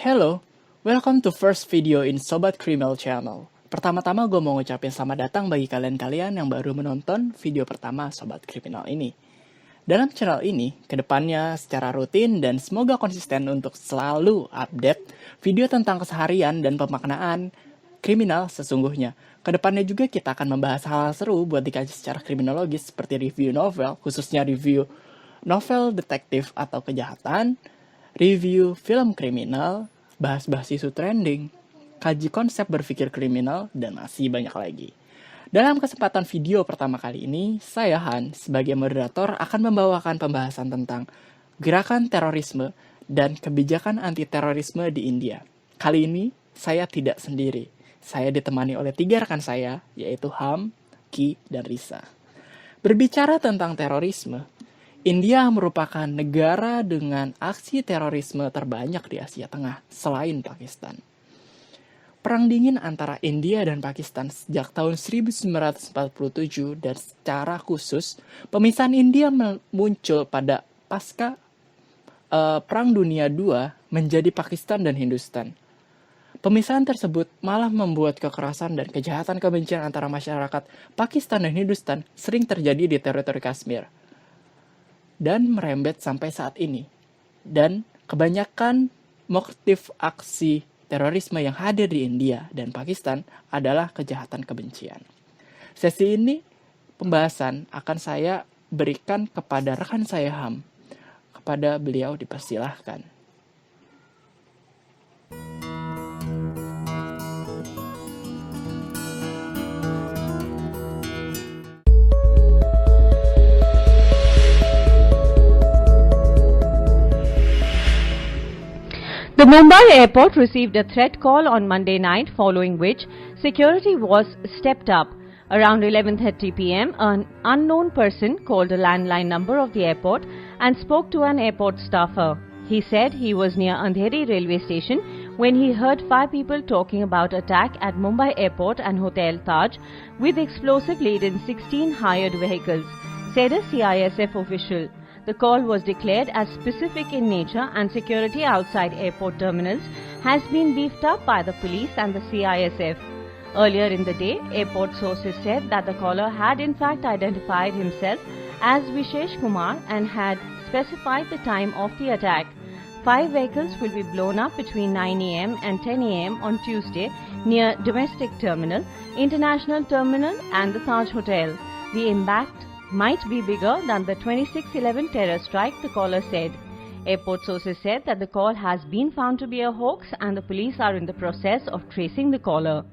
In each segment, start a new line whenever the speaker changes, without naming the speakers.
Hello, welcome to first video in Sobat Kriminal Channel. Pertama-tama gue mau ngucapin selamat datang bagi kalian-kalian yang baru menonton video pertama Sobat Kriminal ini. Dalam channel ini, kedepannya secara rutin dan semoga konsisten untuk selalu update video tentang keseharian dan pemaknaan kriminal sesungguhnya. Kedepannya juga kita akan membahas hal-hal seru buat dikaji secara kriminologis seperti review novel, khususnya review novel detektif atau kejahatan, review film kriminal, bahas-bahas isu trending, kaji konsep berpikir kriminal, dan masih banyak lagi. Dalam kesempatan video pertama kali ini, saya Han sebagai moderator akan membawakan pembahasan tentang gerakan terorisme dan kebijakan anti-terorisme di India. Kali ini, saya tidak sendiri. Saya ditemani oleh 3 rekan saya, yaitu Ham, Ki, dan Risa. Berbicara tentang terorisme, India merupakan negara dengan aksi terorisme terbanyak di Asia Tengah selain Pakistan. Perang dingin antara India dan Pakistan sejak tahun 1947 dan secara khusus pemisahan India muncul pada pasca Perang Dunia II menjadi Pakistan dan Hindustan. Pemisahan tersebut malah membuat kekerasan dan kejahatan kebencian antara masyarakat Pakistan dan Hindustan sering terjadi di teritori Kashmir dan merembet sampai saat ini. Dan kebanyakan motif aksi terorisme yang hadir di India dan Pakistan adalah kejahatan kebencian. Sesi ini pembahasan akan saya berikan kepada rekan saya Ham. Kepada beliau dipersilahkan.
The Mumbai airport received a threat call on Monday night, following which security was stepped up. Around 11:30 p.m., an unknown person called a landline number of the airport and spoke to an airport staffer. He said he was near Andheri railway station when he heard 5 people talking about attack at Mumbai airport and Hotel Taj with explosive-laden 16 hired vehicles, said a CISF official. The call was declared as specific in nature and security outside airport terminals has been beefed up by the police and the CISF. Earlier in the day, airport sources said that the caller had in fact identified himself as Vishesh Kumar and had specified the time of the attack. 5 vehicles will be blown up between 9 a.m. and 10 a.m. on Tuesday near Domestic Terminal, International Terminal and the Taj Hotel. The impact might be bigger than the 26/11 terror strike, the caller said. Airport sources said that the call has been found to be a hoax and the police are in the process of tracing the caller.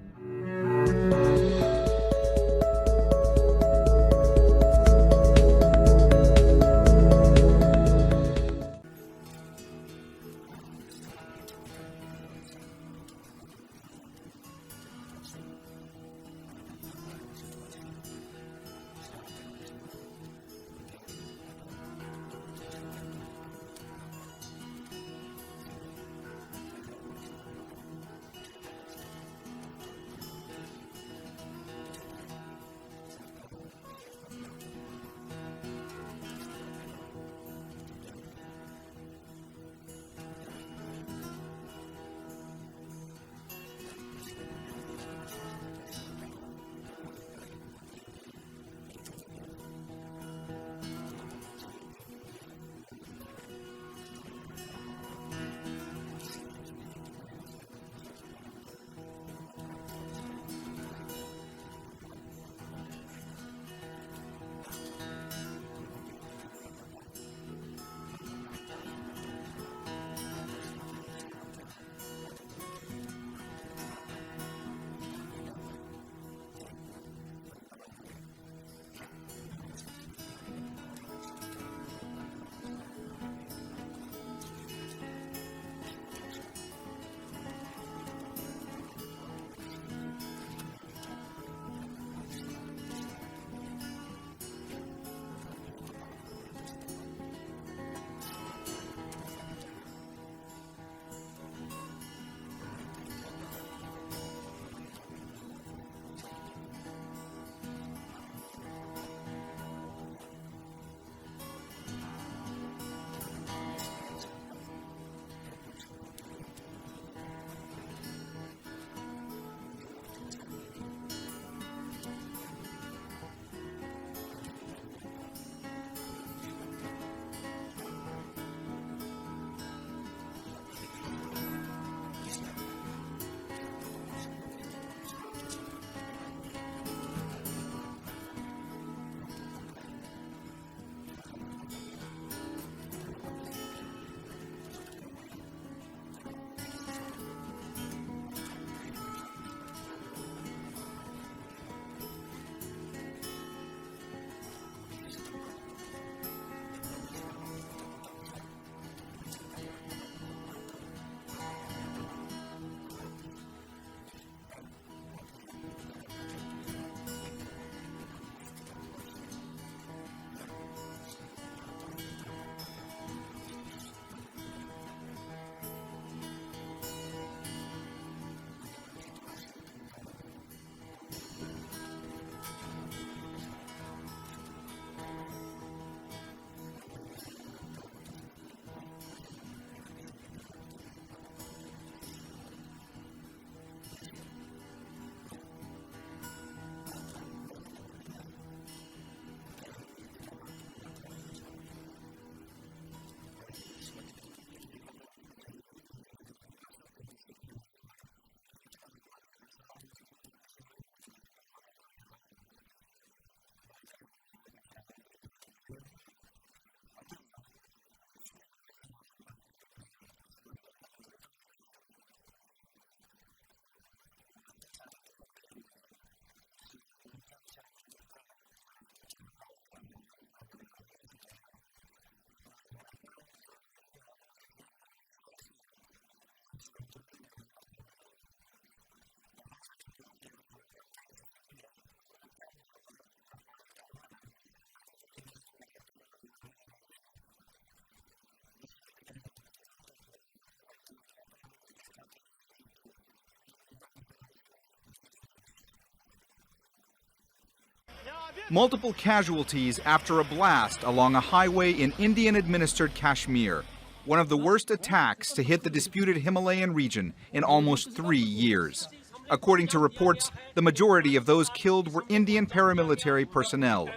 Multiple casualties after a blast along a highway in Indian-administered Kashmir, one of the worst attacks to hit the disputed Himalayan region in almost 3 years. According to reports, the majority of those killed were Indian paramilitary personnel,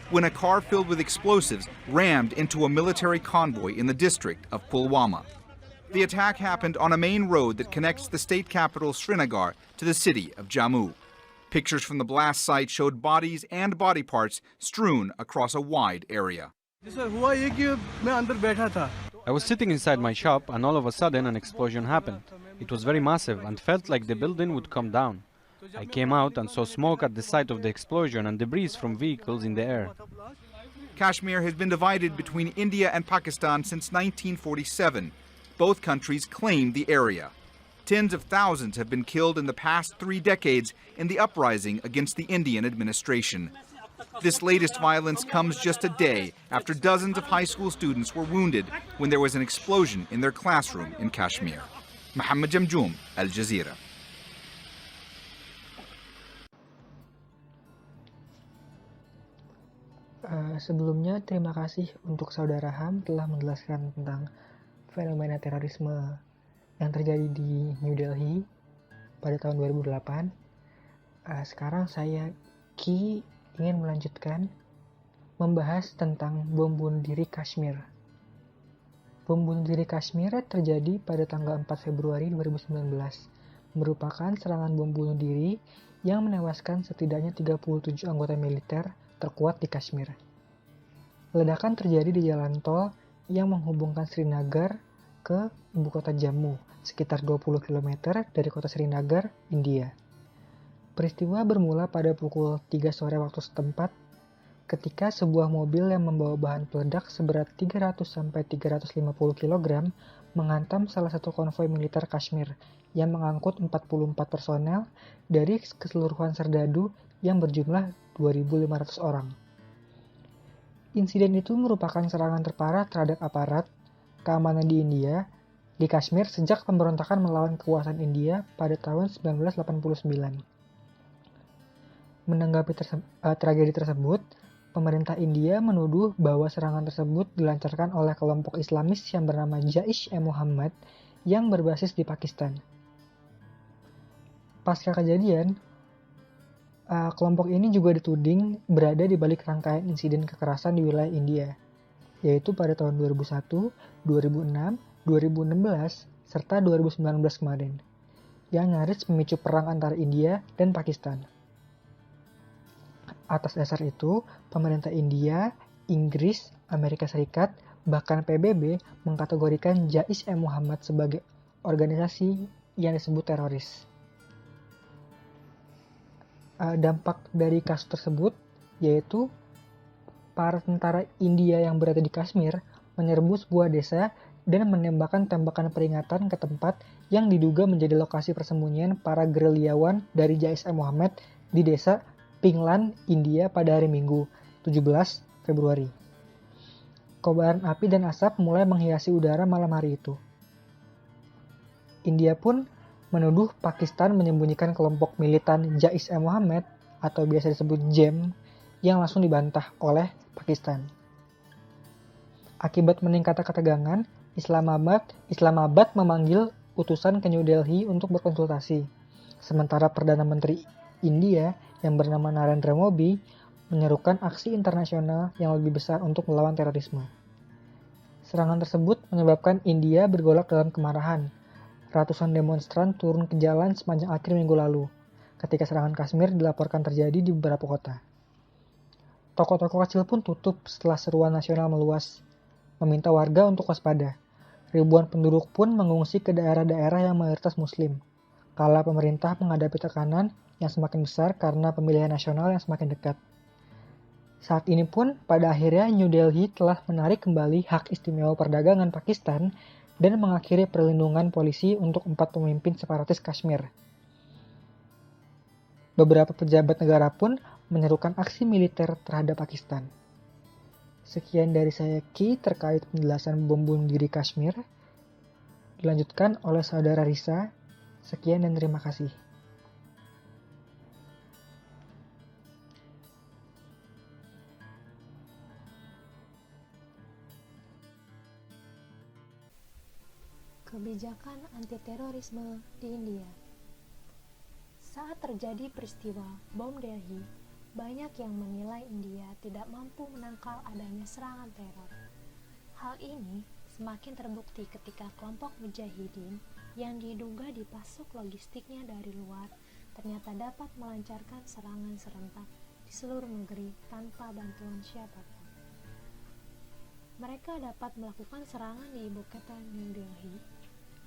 when a car filled with explosives rammed into a military convoy in the district of Pulwama. The attack happened on a main road that connects the state capital Srinagar to the city of Jammu. Pictures from the blast site showed bodies and body parts strewn across a wide area.
I was sitting inside my shop and all of a sudden an explosion happened. It was very massive and felt like the building would come down. I came out and saw smoke at the site of the explosion and debris from vehicles in the air.
Kashmir has been divided between India and Pakistan since 1947. Both countries claim the area. Tens of thousands have been killed in the past 3 decades in the uprising against the Indian administration. This latest violence comes just a day after dozens of high school students were wounded when there was an explosion in their classroom in Kashmir. Mohammed Jamjoom, Al Jazeera.
Sebelumnya, terima kasih untuk Saudara Ham telah menjelaskan tentang fenomena terorisme yang terjadi di New Delhi pada tahun 2008. Sekarang saya Ki ingin melanjutkan membahas tentang bom bunuh diri Kashmir. Bom bunuh diri Kashmir terjadi pada tanggal 4 Februari 2019, merupakan serangan bom bunuh diri yang menewaskan setidaknya 37 anggota militer terkuat di Kashmir. Ledakan terjadi di jalan tol yang menghubungkan Srinagar ke ibu kota Jammu, sekitar 20 km dari kota Srinagar, India. Peristiwa bermula pada pukul 3 sore waktu setempat, ketika sebuah mobil yang membawa bahan peledak seberat 300-350 kg menghantam salah satu konvoi militer Kashmir yang mengangkut 44 personel dari keseluruhan serdadu yang berjumlah 2.500 orang. Insiden itu merupakan serangan terparah terhadap aparat keamanan di India di Kashmir sejak pemberontakan melawan kekuasaan India pada tahun 1989. Menanggapi tragedi tersebut, pemerintah India menuduh bahwa serangan tersebut dilancarkan oleh kelompok Islamis yang bernama Jaish-e-Mohammed yang berbasis di Pakistan. Pasca kejadian, kelompok ini juga dituding berada di balik rangkaian insiden kekerasan di wilayah India, yaitu pada tahun 2001, 2006, 2016, serta 2019 kemarin, yang nyaris memicu perang antara India dan Pakistan. Atas dasar itu, pemerintah India, Inggris, Amerika Serikat, bahkan PBB mengkategorikan Jaish-e-Mohammed sebagai organisasi yang disebut teroris. Dampak dari kasus tersebut yaitu para tentara India yang berada di Kashmir menyerbu sebuah desa dan menembakkan tembakan peringatan ke tempat yang diduga menjadi lokasi persembunyian para gerilyawan dari Jaish-e-Mohammed di desa Pinglan, India pada hari Minggu, 17 Februari. Kobaran api dan asap mulai menghiasi udara malam hari itu. India pun menuduh Pakistan menyembunyikan kelompok militan Jaish-e-Mohammed atau biasa disebut JEM yang langsung dibantah oleh Pakistan. Akibat meningkatnya ketegangan, Islamabad memanggil utusan ke New Delhi untuk berkonsultasi. Sementara Perdana Menteri India yang bernama Narendra Modi menyerukan aksi internasional yang lebih besar untuk melawan terorisme. Serangan tersebut menyebabkan India bergolak dalam kemarahan. Ratusan demonstran turun ke jalan sepanjang akhir minggu lalu, ketika serangan Kashmir dilaporkan terjadi di beberapa kota. Toko-toko kecil pun tutup setelah seruan nasional meluas, meminta warga untuk waspada. Ribuan penduduk pun mengungsi ke daerah-daerah yang mayoritas Muslim, kala pemerintah menghadapi tekanan yang semakin besar karena pemilihan nasional yang semakin dekat. Saat ini pun, pada akhirnya New Delhi telah menarik kembali hak istimewa perdagangan Pakistan dan mengakhiri perlindungan polisi untuk 4 pemimpin separatis Kashmir. Beberapa pejabat negara pun menyerukan aksi militer terhadap Pakistan. Sekian dari saya Ki terkait penjelasan bom bunuh diri Kashmir. Dilanjutkan oleh saudara Risa. Sekian dan terima kasih.
kebijakan anti-terorisme di India. Saat terjadi peristiwa bom Delhi, banyak yang menilai India tidak mampu menangkal adanya serangan teror. Hal ini semakin terbukti ketika kelompok mujahidin yang diduga dipasok logistiknya dari luar ternyata dapat melancarkan serangan serentak di seluruh negeri tanpa bantuan siapapun. Mereka dapat melakukan serangan di ibu kota New Delhi,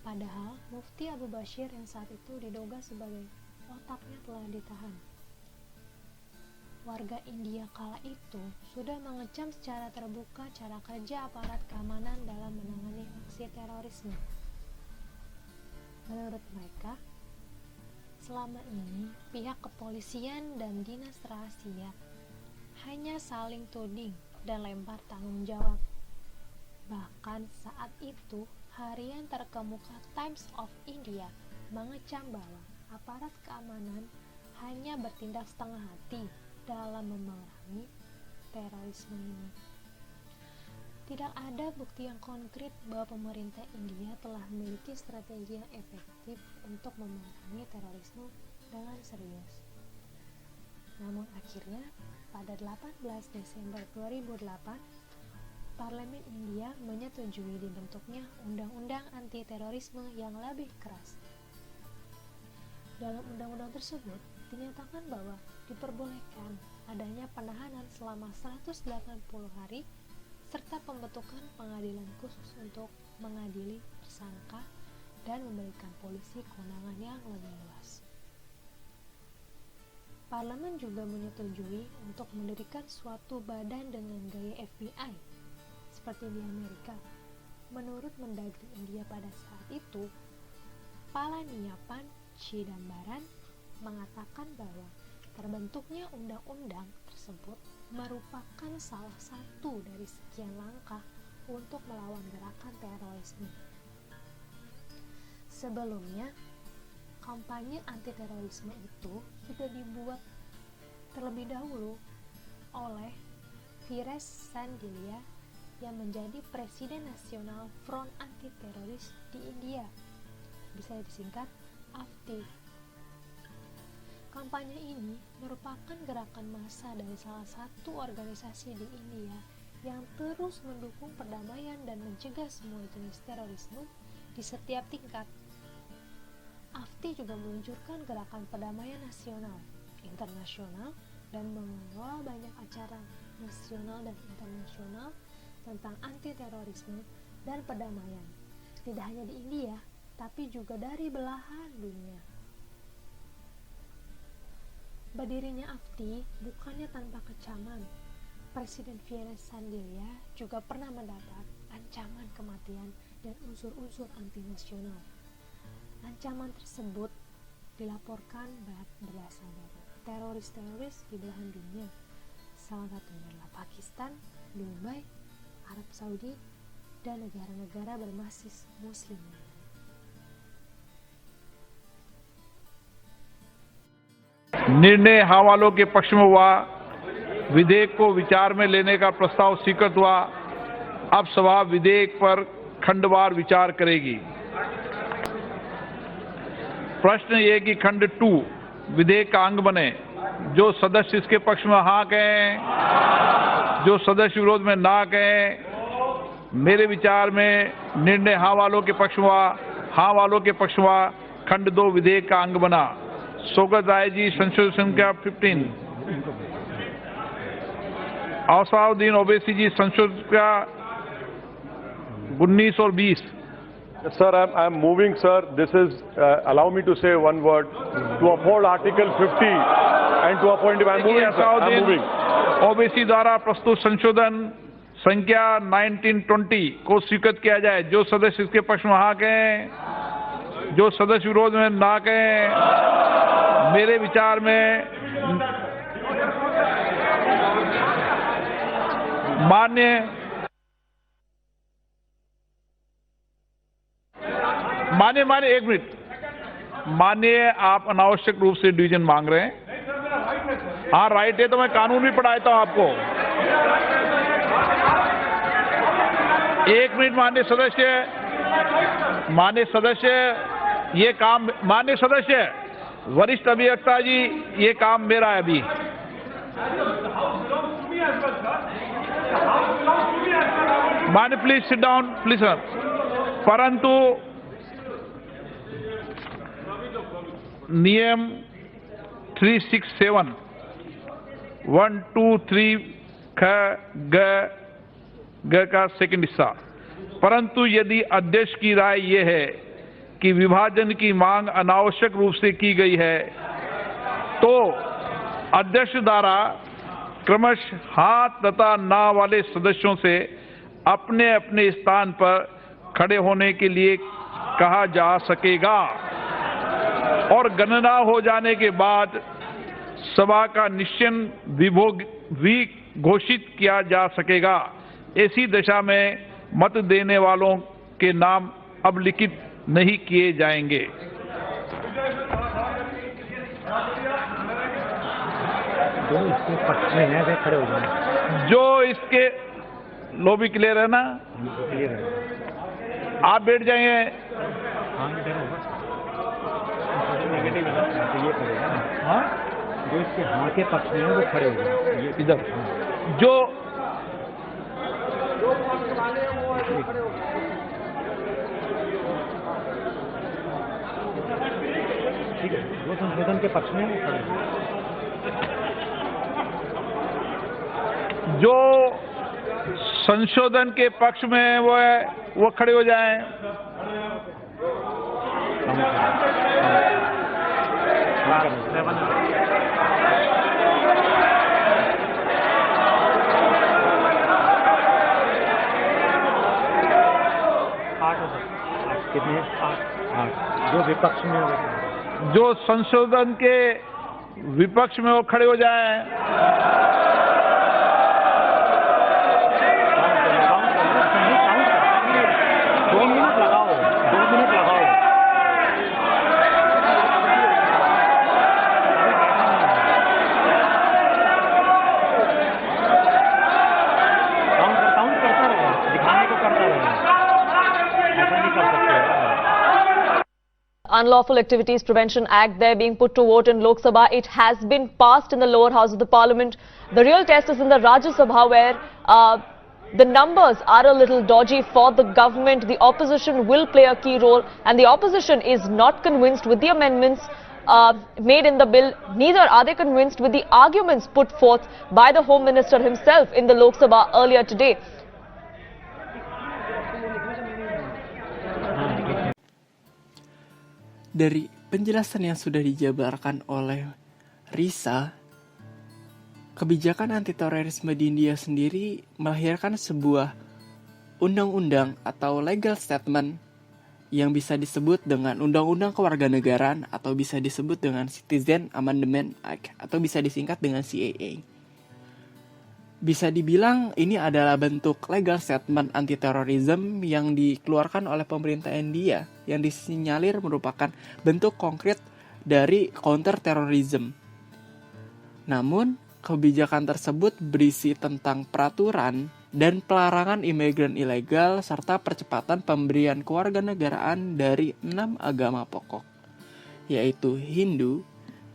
padahal Mufti Abu Bashir yang saat itu diduga sebagai otaknya telah ditahan. Warga India kala itu sudah mengecam secara terbuka cara kerja aparat keamanan dalam menangani aksi terorisme. Menurut mereka, selama ini pihak kepolisian dan dinas rahasia hanya saling tuding dan lempar tanggung jawab. Bahkan saat itu, harian terkemuka Times of India mengecam bahwa aparat keamanan hanya bertindak setengah hati dalam memerangi terorisme ini. Tidak ada bukti yang konkret bahwa pemerintah India telah memiliki strategi yang efektif untuk memerangi terorisme dengan serius. Namun akhirnya, pada 18 Desember 2008, Parlemen India menyetujui dibentuknya Undang-Undang Anti-Terorisme yang lebih keras. Dalam undang-undang tersebut, dinyatakan bahwa diperbolehkan adanya penahanan selama 180 hari serta pembentukan pengadilan khusus untuk mengadili tersangka dan memberikan polisi kewenangan yang lebih luas. Parlemen juga menyetujui untuk mendirikan suatu badan dengan gaya FBI seperti di Amerika. Menurut Mendagri India pada saat itu, Palaniappan Chidambaran mengatakan bahwa terbentuknya undang-undang tersebut merupakan salah satu dari sekian langkah untuk melawan gerakan terorisme. Sebelumnya, kampanye anti-terorisme itu sudah dibuat terlebih dahulu oleh Vires Sandhya yang menjadi Presiden Nasional Front Anti-Teroris di India, bisa disingkat AFTI. Kampanye ini merupakan gerakan massa dari salah satu organisasi di India yang terus mendukung perdamaian dan mencegah semua jenis terorisme di setiap tingkat. AFTI juga meluncurkan gerakan perdamaian nasional, internasional, dan mengelola banyak acara nasional dan internasional tentang anti-terorisme dan perdamaian, tidak hanya di India, tapi juga dari belahan dunia. Berdirinya AFTI bukannya tanpa kecaman. Presiden Vires Sandhya juga pernah mendapat ancaman kematian dan unsur-unsur anti-nasional. Ancaman tersebut dilaporkan berasal dari teroris-teroris di belahan dunia, salah satunya adalah Pakistan, Dubai, Arab Saudi, dan negara-negara berbasis Muslim.
निर्णय हवालों के पक्ष में हुआ, विधेयक को विचार में लेने का प्रस्ताव स्वीकृत हुआ। अब सभा विधेयक पर खंडवार विचार करेगी। प्रश्न ये कि खंड 2 विधेयक का अंग बने। जो सदस्य इसके पक्ष में हाँ कहें, जो सदस्य विरोध में ना कहें। मेरे विचार में निर्णय हाँ वालों के पक्ष में हुआ, हाँ वालों के पक्ष में हुआ, खंड 2 विधेयक का अंग बना। सोगत राय जी, संशोधन संख्या 15। असाउद्दीन ओवैसी जी, संशोधन संख्या 19 और 20।
Sir, I'm moving, sir. This is, allow me to say one word, to uphold Article 50 and to appoint him. I'm moving, sir. I'm moving.
Owaisi द्वारा प्रस्तुत संशोधन संख्या 1920 को स्वीकृत किया जाए। जो सदस्य इसके पक्ष में हाँ कहें, जो सदस्य विरोध में ना कहें। मेरे विचार में मान्य एक मिनट, माननीय आप अनावश्यक रूप से डिवीजन मांग रहे हैं। हाँ राइट है, तो मैं कानून भी पढ़ाता हूं आपको। 1 मिनट माननीय सदस्य, माननीय सदस्य ये काम, माननीय सदस्य वरिष्ठ अभिवक्ता जी, ये काम मेरा है अभी। माननीय please sit down please sir. परंतु नियम 367 1, 2, 3 ख ग का सेकंड हिस्सा, परंतु यदि अध्यक्ष की राय यह है कि विभाजन की मांग अनावश्यक रूप से की गई है तो अध्यक्ष द्वारा क्रमशः हाँ तथा ना वाले सदस्यों से अपने अपने स्थान पर खड़े होने के लिए कहा जा सकेगा और गणना हो जाने के बाद सभा का निश्चित घोषित किया जा सकेगा। ऐसी दशा में मत देने वालों के नाम अब लिखित नहीं किए जाएंगे। जो इसके लॉबी क्लियर है ना, आप बैठ जाइए।
जो इसके हाँ के पक्ष में है वो खड़े हो जाए
इधर। जो
ठीक है, वो संशोधन के पक्ष में है वो खड़े हो जाए।
जो संशोधन के पक्ष में वो है वो खड़े हो जाएं।
कितने? 8। जो विपक्ष में हो,
जो संशोधन के विपक्ष में वो खड़े हो जाएं।
2 मिनट लगाओ, 2 मिनट लगाओ। काउंट करता रहो, दिखाने को करता रहो, ऐसा नहीं कर सकते।
Unlawful Activities Prevention Act there being put to vote in Lok Sabha. It has been passed in the lower house of the parliament. The real test is in the Rajya Sabha, where the numbers are a little dodgy for the government. The opposition will play a key role, and the opposition is not convinced with the amendments made in the bill. Neither are they convinced with the arguments put forth by the Home Minister himself in the Lok Sabha earlier today.
Dari penjelasan yang sudah dijabarkan oleh Risa, kebijakan anti-terorisme di India sendiri melahirkan sebuah undang-undang atau legal statement yang bisa disebut dengan Undang-Undang Kewarganegaraan atau bisa disebut dengan Citizen Amendment Act atau bisa disingkat dengan CAA. Bisa dibilang ini adalah bentuk legal statement anti-terorisme yang dikeluarkan oleh pemerintah India yang disinyalir merupakan bentuk konkret dari counter-terrorism. Namun, kebijakan tersebut berisi tentang peraturan dan pelarangan imigran ilegal serta percepatan pemberian kewarganegaraan dari 6 agama pokok, yaitu Hindu,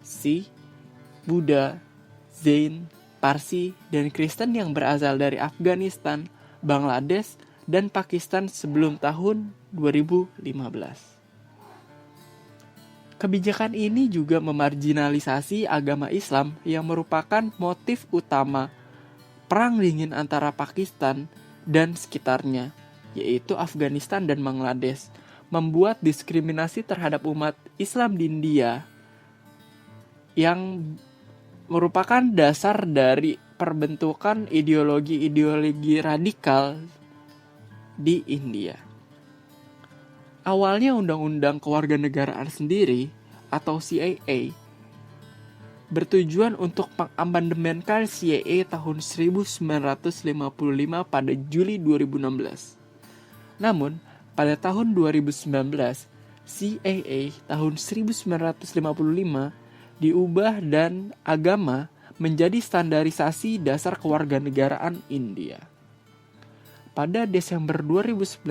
Sikh, Buddha, Jain, Parsi, dan Kristen yang berasal dari Afghanistan, Bangladesh, dan Pakistan sebelum tahun 2015. Kebijakan ini juga memarginalisasi agama Islam yang merupakan motif utama perang dingin antara Pakistan dan sekitarnya, yaitu Afghanistan dan Bangladesh, membuat diskriminasi terhadap umat Islam di India yang merupakan dasar dari perbentukan ideologi-ideologi radikal di India. Awalnya Undang-Undang Kewarganegaraan sendiri atau CAA bertujuan untuk mengamandemenkan CAA tahun 1955 pada Juli 2016. Namun, pada tahun 2019, CAA tahun 1955 diubah dan agama menjadi standarisasi dasar kewarganegaraan India. pada Desember 2019,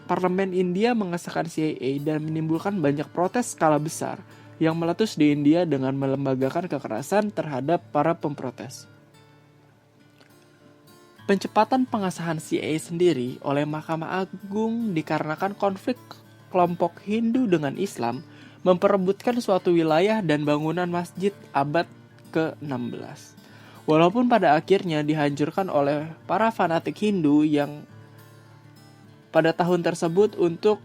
Parlemen India mengesahkan CIA dan menimbulkan banyak protes skala besar yang meletus di India dengan melembagakan kekerasan terhadap para pemprotes. Pencepatan pengesahan CIA sendiri oleh Mahkamah Agung dikarenakan konflik kelompok Hindu dengan Islam memperebutkan suatu wilayah dan bangunan masjid abad ke-16. Walaupun pada akhirnya dihancurkan oleh para fanatik Hindu yang pada tahun tersebut untuk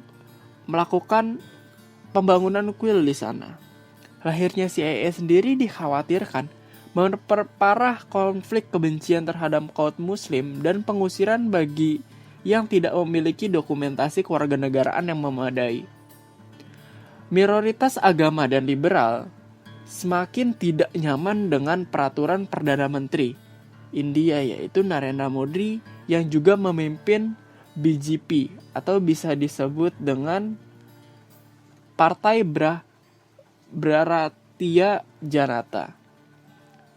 melakukan pembangunan kuil di sana. Lahirnya CIA sendiri dikhawatirkan memperparah konflik kebencian terhadap kaum muslim dan pengusiran bagi yang tidak memiliki dokumentasi kewarganegaraan yang memadai. Minoritas agama dan liberal semakin tidak nyaman dengan peraturan Perdana Menteri India yaitu Narendra Modi yang juga memimpin BJP atau bisa disebut dengan Partai Bharatiya Janata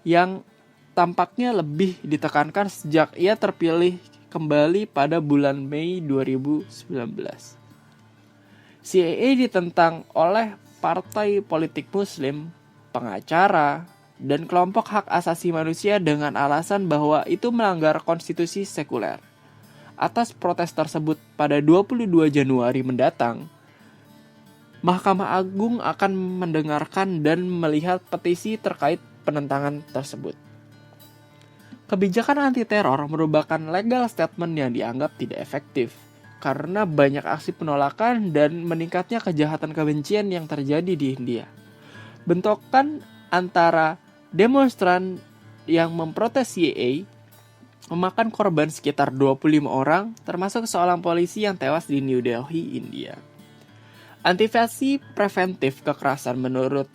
yang tampaknya lebih ditekankan sejak ia terpilih kembali pada bulan Mei 2019. CIA ditentang oleh partai politik muslim, pengacara, dan kelompok hak asasi manusia dengan alasan bahwa itu melanggar konstitusi sekuler. Atas protes tersebut pada 22 Januari mendatang, Mahkamah Agung akan mendengarkan dan melihat petisi terkait penentangan tersebut. Kebijakan anti-teror merupakan legal statement yang dianggap tidak efektif karena banyak aksi penolakan dan meningkatnya kejahatan kebencian yang terjadi di India. Bentrokan antara demonstran yang memprotes CIA memakan korban sekitar 25 orang, termasuk seorang polisi yang tewas di New Delhi, India. Antisipasi preventif kekerasan menurut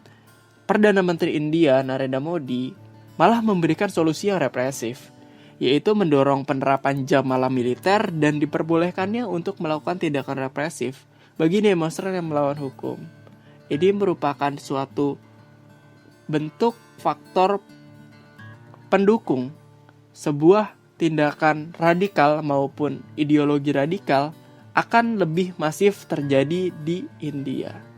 Perdana Menteri India Narendra Modi malah memberikan solusi yang represif, yaitu mendorong penerapan jam malam militer dan diperbolehkannya untuk melakukan tindakan represif bagi demonstran yang melawan hukum. Ini merupakan suatu bentuk faktor pendukung sebuah tindakan radikal maupun ideologi radikal akan lebih masif terjadi di India.